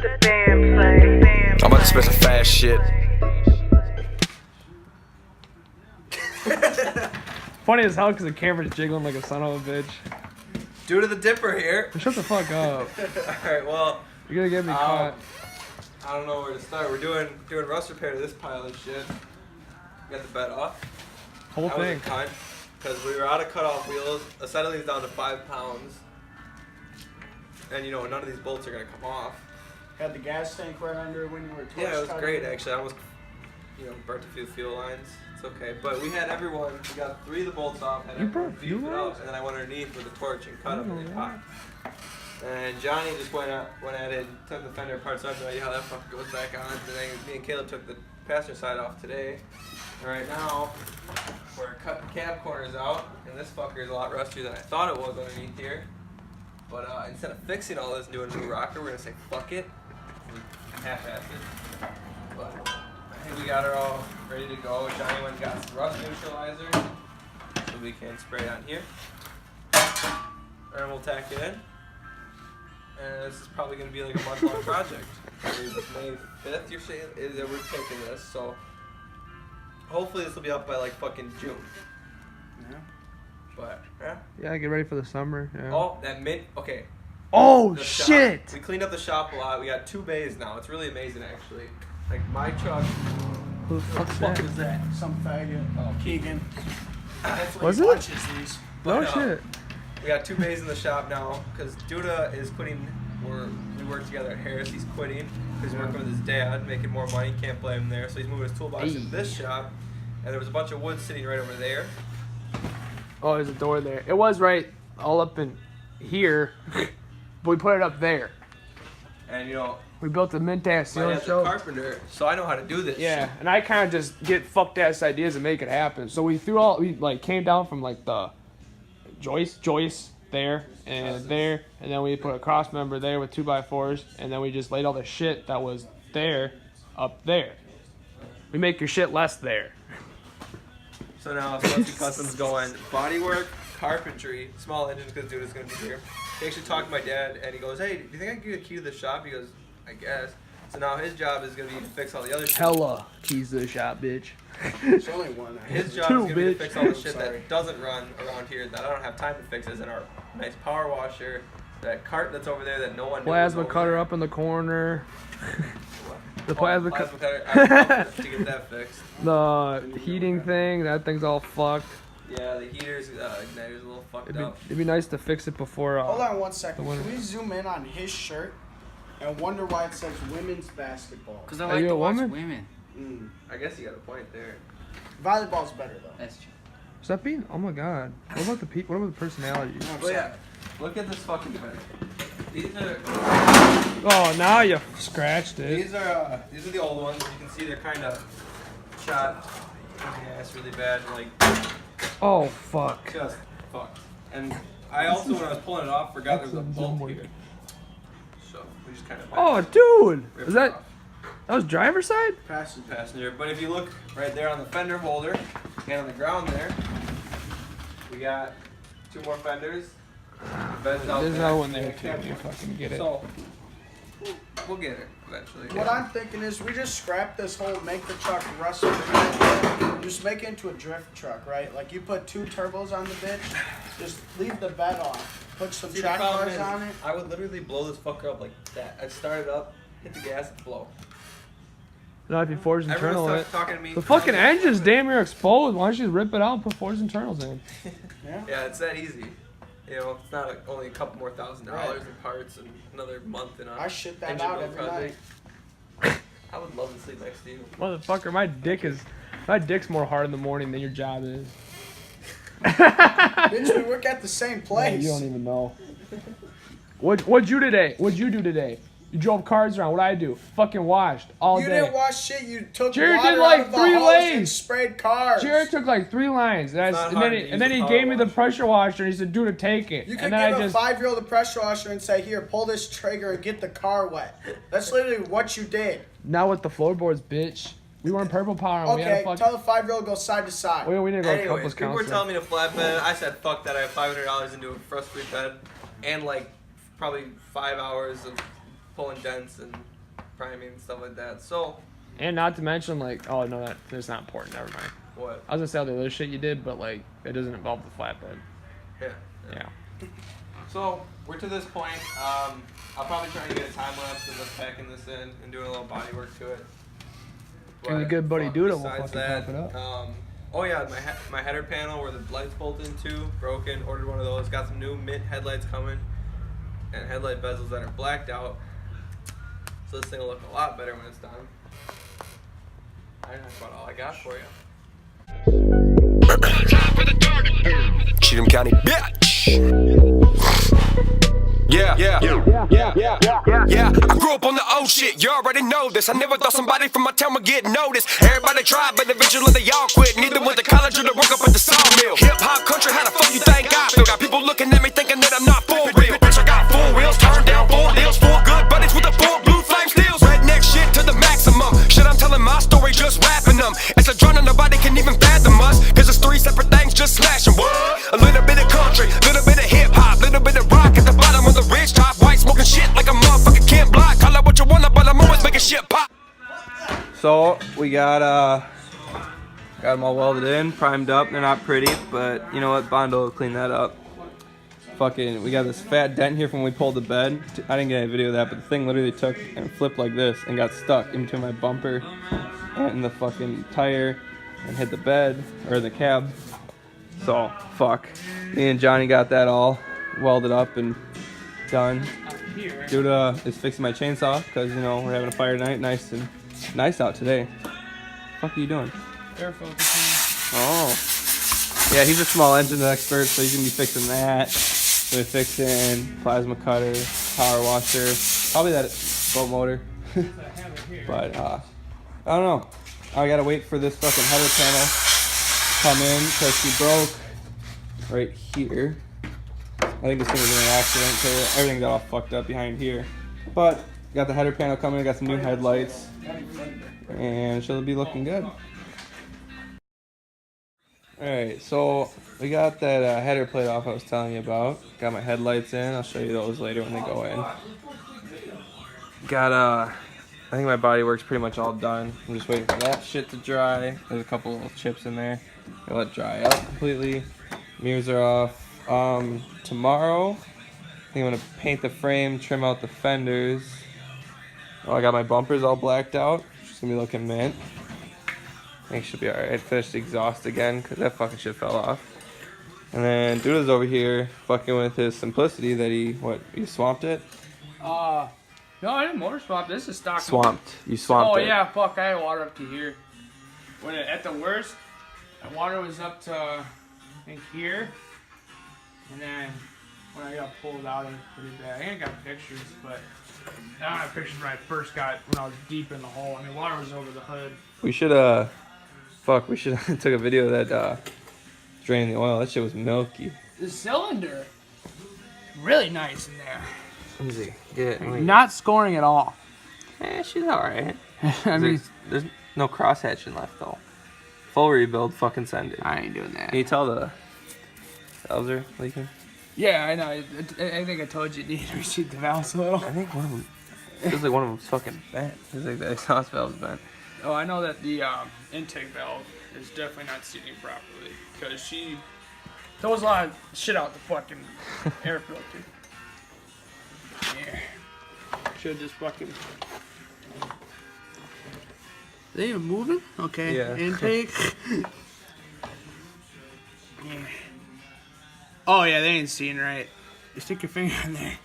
I'm about to spit some fast shit. Funny as hell because the camera's jiggling like a son of a bitch. Due to the Dipper here. Shut the fuck up. Alright, well, You're gonna get me caught. I don't know where to start. We're doing rust repair to this pile of shit. Got the bed off. Whole That thing. was a cunt, because we were out of cutoff wheels. A set of these down to 5 pounds. And you know, none of these bolts are gonna come off. Had the gas tank right under when you were torch Yeah, it was cutting. great actually. I almost, burnt a few fuel lines. It's okay. But we had everyone, we got 3 of the bolts off, had You everyone burnt fuel beefed it lines? up, and then I went underneath with a torch and cut them and they Oh, popped. And Johnny just went at it, took the fender apart, so I have no idea how that fucker goes back on. And then me and Caleb took the passenger side off today. And right now, we're cutting cab corners out, and this fucker is a lot rustier than I thought it was underneath here. But instead of fixing all this and doing a new rocker, we're gonna say fuck it, and half-ass it. But I think we got her all ready to go. Johnny went and got some rust neutralizer, so we can spray on here. And we'll tack it in. And this is probably going to be like a month-long project. It's May 5th, you're saying, that we're taking this, so hopefully this will be up by like fucking June. Yeah. But, yeah. Yeah, get ready for the summer. Yeah. Oh, okay. Oh The shop- shit! we cleaned up the shop a lot. We got 2 bays now. It's really amazing, actually. Like my truck. Who the fuck's that? was that? Some faggot. Oh. Keegan. Hopefully Was he it? watches these. Oh But, shit! We got 2 bays in the shop now because Duda is quitting. We work together at Harris. He's quitting because he's working with his dad, making more money. Can't blame him there. So he's moving his toolbox Hey. in this shop. And there was a bunch of wood sitting right over there. Oh, there's a door there. It was right all up in here, but we put it up there. And We built a mint ass my ceiling dad's a shelf. carpenter, so I know how to do this. Yeah, shit. and I kind of just get fucked ass ideas and make it happen. So we came down from like the joist there and there, and then we put a cross member there with 2x4s, and then we just laid all the shit that was there up there. We make your shit less there. So now Slushy Customs going bodywork, carpentry, small engines because Duda's gonna be here. He actually talked to my dad and he goes, "Hey, do you think I can get a key to the shop?" He goes, "I guess." So now his job is gonna be to fix all the other shit. Hella keys to the shop, bitch. There's only one. His job Two, is gonna be to bitch. fix all the shit Sorry. that doesn't run around here that I don't have time to fix, as in our nice power washer, that cart that's over there that no one knows Plasma over cutter there. up in the corner. The Oh, plasma plasma cutter. cutter. I'm up to get that fixed. The heating thing, that thing's all fucked. Yeah, the heaters, igniter's a little fucked up. It'd be nice to fix it before. Hold on one second. The winner. Can we zoom in on his shirt and wonder why it says women's basketball? Because I Are like you to a watch woman? women. I guess you got a point there. Volleyball's better though. That's true. Is that being? Oh my god. What about the people? What about the personalities? I'm But sorry. yeah, look at this fucking bed. These are Oh, now you scratched it. these are the old ones. You can see they're kind of shot in the ass really bad, like Oh fuck. just fucked. And I also, when I was pulling it off, forgot there was a That's bolt some here. So we just kind of Oh dude, ripped is it that off. was driver's side? Passenger. Passenger? But if you look right there on the fender holder and on the ground there, we got 2 more fenders. The bed's out There's there. no one there And a too. cab You corner. fucking get it. So we'll get it eventually. What I'm thinking is we just scrap this whole make the truck rust free. Just make it into a drift truck, right? Like you put 2 turbos on the bitch, just leave the bed off, put some See, the track problem bars is, on it. I would literally blow this fucker up like that. I'd start it up, hit the gas, and blow. Not if you force internal Everyone it. starts talking to me. The fucking engine's damn near exposed. Why don't you just rip it out and put force internals in? Yeah. Yeah, it's that easy. It's not only a couple more $1,000 in parts and another month in a I shit that engine out build every project. night. I would love to sleep next to you. Motherfucker, my dick's more hard in the morning than your job is. Bitch, we work at the same place. You don't even know. What'd you today? What'd you do today? You drove cars around. What'd I do? Fucking washed all You day. didn't wash shit. You took Jared water did like out of the 3 hose and lanes. sprayed cars. Jared took like 3 lines, and, It's not hard to use then a he power gave me the washer. pressure washer, and he said, "Dude, take it." You could and then give I a just 5-year-old a pressure washer and say, "Here, pull this trigger and get the car wet." That's literally what you did. now with the floorboards, bitch. We weren't purple power. And we had Okay, a fucking. tell the 5-year-old go side to side. We didn't go to Anyways, couples people were counseling. telling me to flat bed. I said, fuck that. I have $500 into a frost-free bed and like probably 5 hours of pulling dents and priming and stuff like that. So, And not to mention, like, oh no, that's not important. Never mind. what? I was gonna say all the other shit you did, but like, it doesn't involve the flatbed. Yeah. Yeah. So, we're to this point. I'll probably try and get a time lapse of us packing this in and doing a little body work to it. And the But, good buddy Doodle will besides fucking pop it up. Oh yeah, my header panel where the lights bolt into, broken. Ordered one of those. Got some new mint headlights coming, and headlight bezels that are blacked out. So this thing will look a lot better when it's done. That's about all I got for you. Cheatham County, bitch. Yeah. I grew up on the old shit, you already know this. I never thought somebody from my town would get noticed. Everybody tried, but eventually they all quit. Neither went to college or to work up at the sawmill. Hip hop country, how the fuck you think I feel? Got people looking at me thinking that I'm not for real. Bitch, I got 4 wheels, turned down 4 deals, 4 good buddies with the 4 blue flame steels. Redneck shit to the maximum. Shit, I'm telling my story, just rapping them. It's a genre nobody can even fathom us. Cause it's 3 separate things, just smashing. What? A little bit of country, little bit of hip hop, little bit of rock at the bottom of the ridge top. White smoking shit like a motherfucker can't block. Call it what you wanna, but I'm always making shit pop. So we got them all welded in, primed up. They're not pretty, but you know what? Bondo will clean that up. Fucking, we got this fat dent here from when we pulled the bed. I didn't get any video of that, but the thing literally took and flipped like this and got stuck in between my bumper and the fucking tire and hit the bed or the cab. So fuck. Me and Johnny got that all welded up and done. Dude is fixing my chainsaw because you know we're having a fire tonight. Nice out today. What the fuck are you doing? Air focusing. Oh. Yeah, he's a small engine expert, so he's gonna be fixing that. We're fixing plasma cutter, power washer, probably that boat motor. But I don't know. I gotta wait for this fucking header panel to come in because she broke right here. I think this thing was in an accident because everything got all fucked up behind here. But got the header panel coming, got some new headlights, and she'll be looking good. Alright, so we got that header plate off I was telling you about. Got my headlights in, I'll show you those later when they go in. Got I think my body work's pretty much all done. I'm just waiting for that shit to dry. There's a couple little chips in there. I'll let it dry out completely. Mirrors are off. Tomorrow, I think I'm gonna paint the frame, trim out the fenders. Oh, I got my bumpers all blacked out. It's gonna be looking mint. I think it should be alright. Finish the exhaust again, because that fucking shit fell off. And then Doodle's over here fucking with his Simplicity that he swamped it? No, I didn't motor swap. This is stock. Swamped. You swamped it. Oh yeah, fuck, I had water up to here. When at the worst, the water was up to, I think, here. And then when I got pulled out, it was pretty bad. I ain't got pictures, but I don't have pictures when I first got, when I was deep in the hole. I mean, water was over the hood. We should we should have took a video of that draining the oil. That shit was milky. The cylinder, really nice in there. Let me see. Get it. Not scoring at all. She's alright. I mean, There's no cross hatching left though. Full rebuild, fucking send it. I ain't doing that. Can you tell the valves are leaking? Yeah, I know. I think I told you to reseat the valves a little. I think one of them. Feels like one of them's fucking bent. Feels like the exhaust valve's bent. Oh, I know that the intake valve is definitely not seating properly because she throws a lot of shit out the fucking air filter. Yeah. Should just fucking. They even moving? Okay. Yeah. Intake. Yeah. Oh yeah, they ain't seeing right. You stick your finger in there.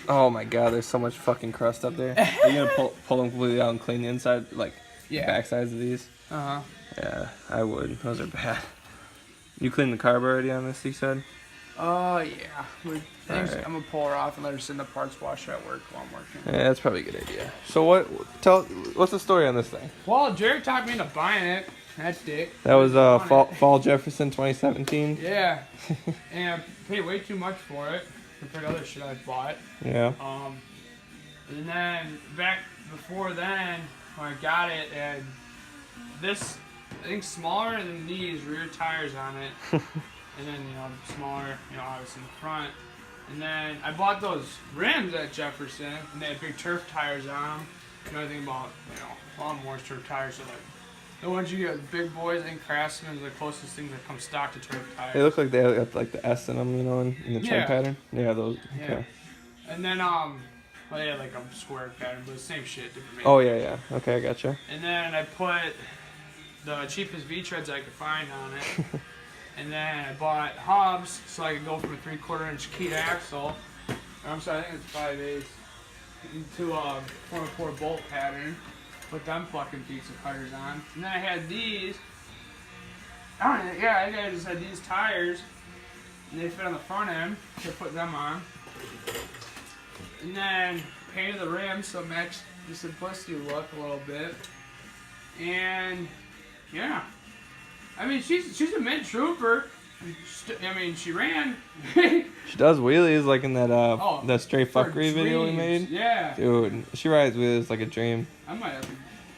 Oh my god, there's so much fucking crust up there. Are you gonna pull them completely out and clean the inside, like the back sides of these? Uh huh. Yeah, I would. Those are bad. You cleaned the carb already on this, you said? Oh yeah. Alright. I'm gonna pull her off and let her sit in the parts washer at work while I'm working. Yeah, that's probably a good idea. So what's the story on this thing? Well, Jared talked me into buying it. That dick. That was Fall Jefferson 2017. Yeah. And I paid way too much for it compared to other shit I bought. Yeah. And then back before then, when I got it, and this, I think smaller than these rear tires on it, and then smaller, obviously in the front. And then I bought those rims at Jefferson, and they had big turf tires on them. another thing about, you know, lawnmowers to tires. So like, the ones you get with big boys, I think Craftsman is the closest thing that comes stock to turf tires. They look like they have like the S in them, you know, in the tread Yeah. pattern. Yeah, those. Yeah. Okay. And then well, they had like a square pattern, but the same shit, different. Oh yeah. Okay, I gotcha. And then I put the cheapest V-treads I could find on it. And then I bought hubs so I could go from a 3/4 inch keyed axle. Or I'm sorry, I think it's 5/8 into a 4/4 bolt pattern. Put them fucking pizza cutters on. And then I had these. I don't know, yeah, I think I just had these tires. And they fit on the front end. So I put them on. And then painted the rims so it matched the simplicity look a little bit. And yeah. I mean, she's a mint trooper. I mean, she ran. She does wheelies like in that Oh, that straight for fuckery video we dreams. made. Yeah. Dude, she rides wheelies like a dream. I might have to.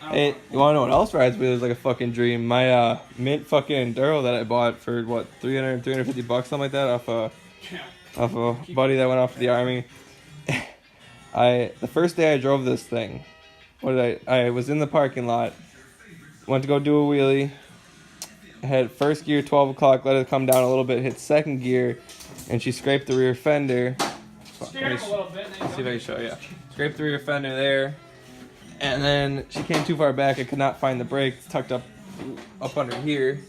I don't Hey, know. you wanna know what else rides wheelies like a fucking dream? My mint fucking Enduro that I bought for what, 350 bucks, something like that, off Yeah. a buddy that went off to the army. The first day I drove this thing, I was in the parking lot, went to go do a wheelie, had first gear 12 o'clock, let it come down a little bit, hit second gear, and she scraped the rear fender. Steer him a little bit. And then See if I can show you. Scraped the rear fender there, and then she came too far back. I could not find the brake. It's tucked up under here,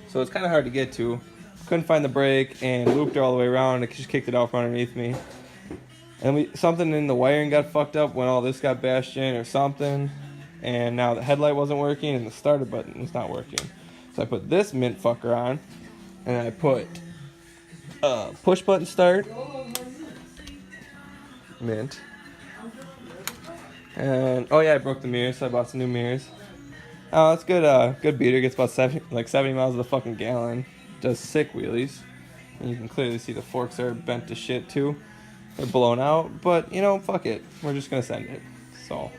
so it's kind of hard to get to. Couldn't find the brake and looped her all the way around. It just kicked it out from underneath me. And something in the wiring got fucked up when all this got bashed in or something. And now the headlight wasn't working and the starter button was not working. So I put this mint fucker on, and I put push button start. Mint. And oh yeah, I broke the mirrors, so I bought some new mirrors. Oh, it's good. Good beater. Gets about 70 miles to the fucking gallon. Does sick wheelies. And you can clearly see the forks are bent to shit too. They're blown out, but you know, fuck it. We're just gonna send it. So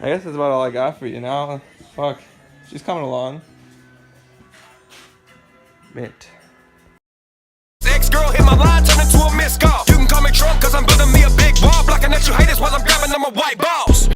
I guess that's about all I got for you now. Fuck, she's coming along. Mint. Ex-girl hit my line, turned into a missed call. You can call me Trump, cause I'm building me a big wall, blocking at you haters while I'm grabbing on my white ball.